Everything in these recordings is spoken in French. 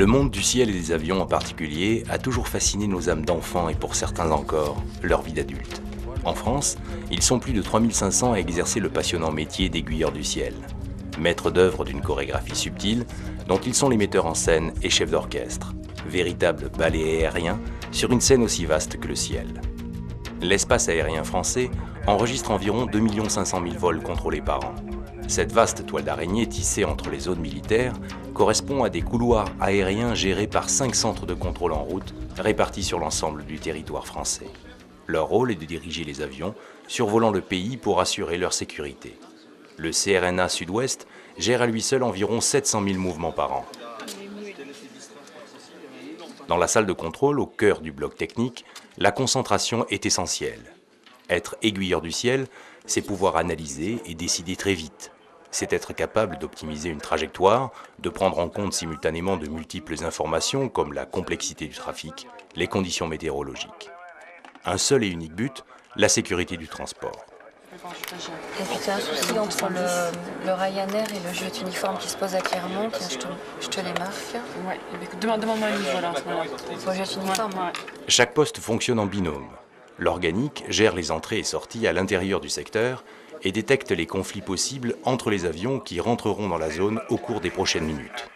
Le monde du ciel et des avions en particulier a toujours fasciné nos âmes d'enfants et pour certains encore, leur vie d'adulte. En France, ils sont plus de 3500 à exercer le passionnant métier d'aiguilleurs du ciel. Maîtres d'œuvre d'une chorégraphie subtile, dont ils sont les metteurs en scène et chefs d'orchestre. Véritables ballets aériens sur une scène aussi vaste que le ciel. L'espace aérien français enregistre environ 2 500 000 vols contrôlés par an. Cette vaste toile d'araignée tissée entre les zones militaires correspond à des couloirs aériens gérés par 5 centres de contrôle en route répartis sur l'ensemble du territoire français. Leur rôle est de diriger les avions survolant le pays pour assurer leur sécurité. Le CRNA Sud-Ouest gère à lui seul environ 700 000 mouvements par an. Dans la salle de contrôle, au cœur du bloc technique, la concentration est essentielle. Être aiguilleur du ciel, c'est pouvoir analyser et décider très vite. C'est être capable d'optimiser une trajectoire, de prendre en compte simultanément de multiples informations comme la complexité du trafic, les conditions météorologiques. Un seul et unique but, la sécurité du transport. Et puis tu as un souci entre le Ryanair et le jet uniforme qui se pose à Clermont, je te les marque. Ouais, demande-moi une voilà. Au jet uniforme. Ouais. Chaque poste fonctionne en binôme. L'organique gère les entrées et sorties à l'intérieur du secteur et détecte les conflits possibles entre les avions qui rentreront dans la zone au cours des prochaines minutes.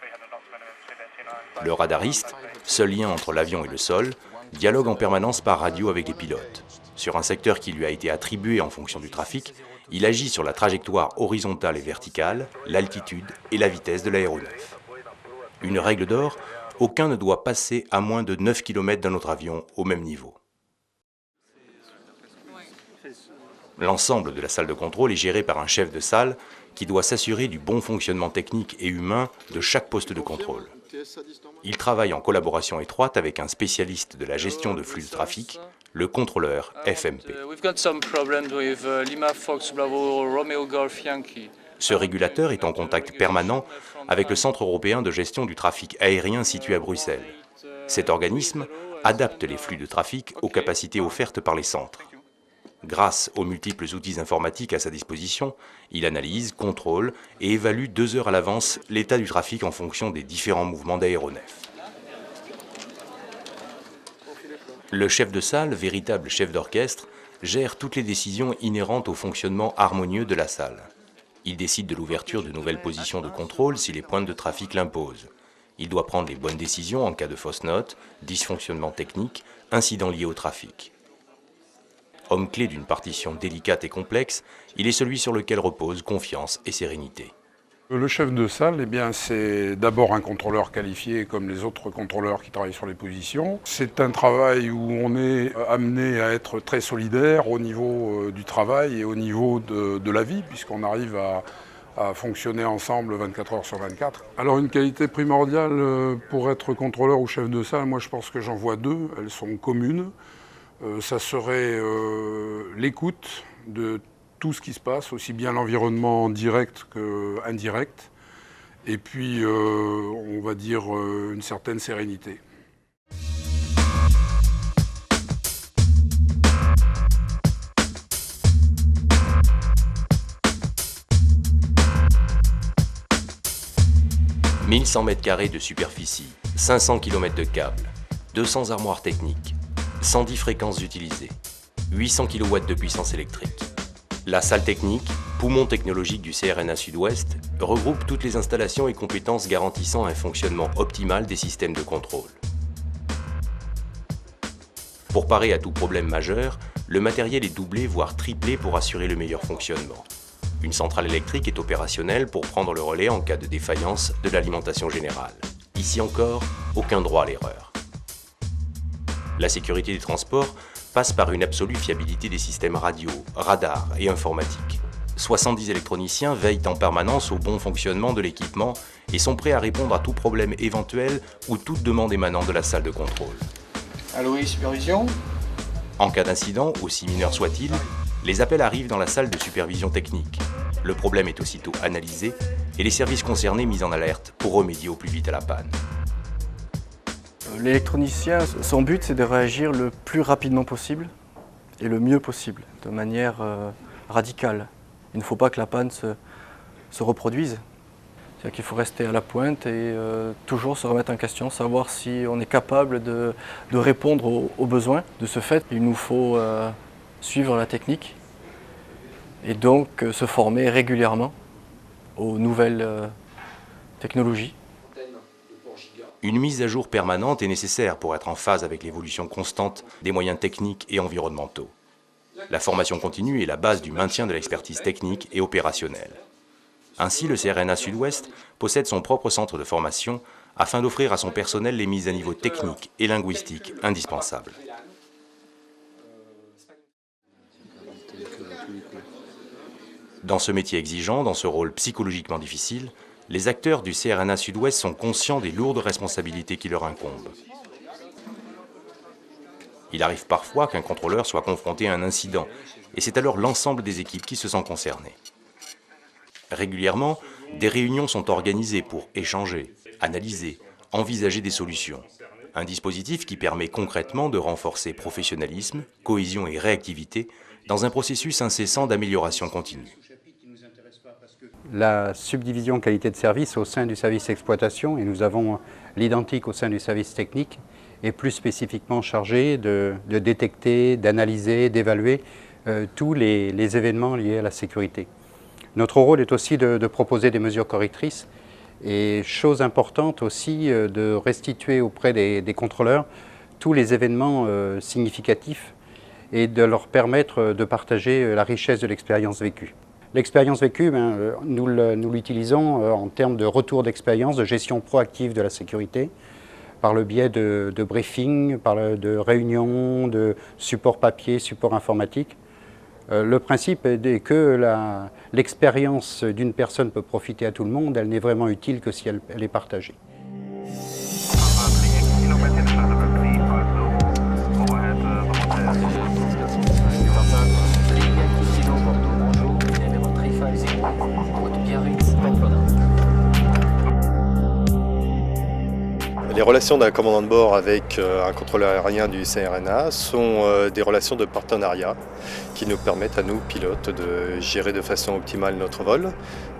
Le radariste, seul lien entre l'avion et le sol, dialogue en permanence par radio avec les pilotes. Sur un secteur qui lui a été attribué en fonction du trafic, il agit sur la trajectoire horizontale et verticale, l'altitude et la vitesse de l'aéronef. Une règle d'or, aucun ne doit passer à moins de 9 km d'un autre avion au même niveau. L'ensemble de la salle de contrôle est géré par un chef de salle qui doit s'assurer du bon fonctionnement technique et humain de chaque poste de contrôle. Il travaille en collaboration étroite avec un spécialiste de la gestion de flux de trafic, le contrôleur FMP. Ce régulateur est en contact permanent avec le Centre européen de gestion du trafic aérien situé à Bruxelles. Cet organisme adapte les flux de trafic aux capacités offertes par les centres. Grâce aux multiples outils informatiques à sa disposition, il analyse, contrôle et évalue 2 heures à l'avance l'état du trafic en fonction des différents mouvements d'aéronefs. Le chef de salle, véritable chef d'orchestre, gère toutes les décisions inhérentes au fonctionnement harmonieux de la salle. Il décide de l'ouverture de nouvelles positions de contrôle si les pointes de trafic l'imposent. Il doit prendre les bonnes décisions en cas de fausses notes, dysfonctionnement technique, incidents liés au trafic. Homme clé d'une partition délicate et complexe, il est celui sur lequel repose confiance et sérénité. Le chef de salle, c'est d'abord un contrôleur qualifié comme les autres contrôleurs qui travaillent sur les positions. C'est un travail où on est amené à être très solidaire au niveau du travail et au niveau de la vie, puisqu'on arrive à fonctionner ensemble 24 heures sur 24. Alors une qualité primordiale pour être contrôleur ou chef de salle, moi je pense que j'en vois 2, elles sont communes. Ça serait l'écoute de tout ce qui se passe, aussi bien l'environnement direct qu'indirect, et puis on va dire une certaine sérénité. « 1100 m² de superficie, 500 km de câbles, 200 armoires techniques, 110 fréquences utilisées, 800 kW de puissance électrique. La salle technique, poumon technologique du CRNA Sud-Ouest, regroupe toutes les installations et compétences garantissant un fonctionnement optimal des systèmes de contrôle. Pour parer à tout problème majeur, le matériel est doublé voire triplé pour assurer le meilleur fonctionnement. Une centrale électrique est opérationnelle pour prendre le relais en cas de défaillance de l'alimentation générale. Ici encore, aucun droit à l'erreur. La sécurité des transports passe par une absolue fiabilité des systèmes radio, radar et informatiques. 70 électroniciens veillent en permanence au bon fonctionnement de l'équipement et sont prêts à répondre à tout problème éventuel ou toute demande émanant de la salle de contrôle. Allô, oui, supervision ? En cas d'incident, aussi mineur soit-il, les appels arrivent dans la salle de supervision technique. Le problème est aussitôt analysé et les services concernés mis en alerte pour remédier au plus vite à la panne. L'électronicien, son but c'est de réagir le plus rapidement possible et le mieux possible, de manière radicale. Il ne faut pas que la panne se reproduise. C'est-à-dire qu'il faut rester à la pointe et toujours se remettre en question, savoir si on est capable de répondre aux besoins. De ce fait, il nous faut suivre la technique et donc se former régulièrement aux nouvelles technologies. Une mise à jour permanente est nécessaire pour être en phase avec l'évolution constante des moyens techniques et environnementaux. La formation continue est la base du maintien de l'expertise technique et opérationnelle. Ainsi, le CRNA Sud-Ouest possède son propre centre de formation afin d'offrir à son personnel les mises à niveau techniques et linguistiques indispensables. Dans ce métier exigeant, dans ce rôle psychologiquement difficile, les acteurs du CRNA Sud-Ouest sont conscients des lourdes responsabilités qui leur incombent. Il arrive parfois qu'un contrôleur soit confronté à un incident, et c'est alors l'ensemble des équipes qui se sent concernées. Régulièrement, des réunions sont organisées pour échanger, analyser, envisager des solutions. Un dispositif qui permet concrètement de renforcer professionnalisme, cohésion et réactivité dans un processus incessant d'amélioration continue. La subdivision qualité de service au sein du service exploitation, et nous avons l'identique au sein du service technique, est plus spécifiquement chargée de détecter, d'analyser, d'évaluer tous les événements liés à la sécurité. Notre rôle est aussi de proposer des mesures correctrices et, chose importante aussi, de restituer auprès des contrôleurs tous les événements significatifs et de leur permettre de partager la richesse de l'expérience vécue. L'expérience vécue, nous l'utilisons en termes de retour d'expérience, de gestion proactive de la sécurité, par le biais de briefings, de réunions, de support papier, support informatique. Le principe est que l'expérience d'une personne peut profiter à tout le monde, elle n'est vraiment utile que si elle est partagée. Les relations d'un commandant de bord avec un contrôleur aérien du CRNA sont des relations de partenariat qui nous permettent à nous, pilotes, de gérer de façon optimale notre vol.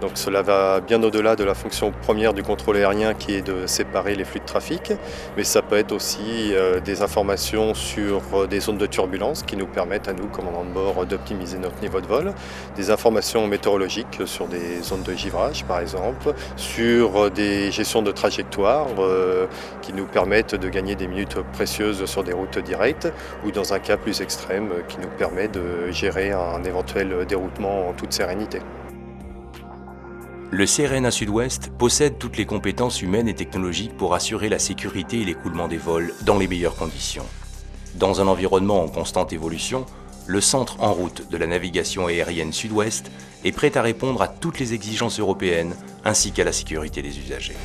Donc cela va bien au-delà de la fonction première du contrôle aérien qui est de séparer les flux de trafic, mais ça peut être aussi des informations sur des zones de turbulence qui nous permettent à nous, commandants de bord, d'optimiser notre niveau de vol, des informations météorologiques sur des zones de givrage par exemple, sur des gestions de trajectoire qui nous permettent de gagner des minutes précieuses sur des routes directes ou dans un cas plus extrême qui nous permet de gérer un éventuel déroutement en toute sérénité. Le CRNA Sud-Ouest possède toutes les compétences humaines et technologiques pour assurer la sécurité et l'écoulement des vols dans les meilleures conditions. Dans un environnement en constante évolution, le Centre en route de la navigation aérienne Sud-Ouest est prêt à répondre à toutes les exigences européennes ainsi qu'à la sécurité des usagers.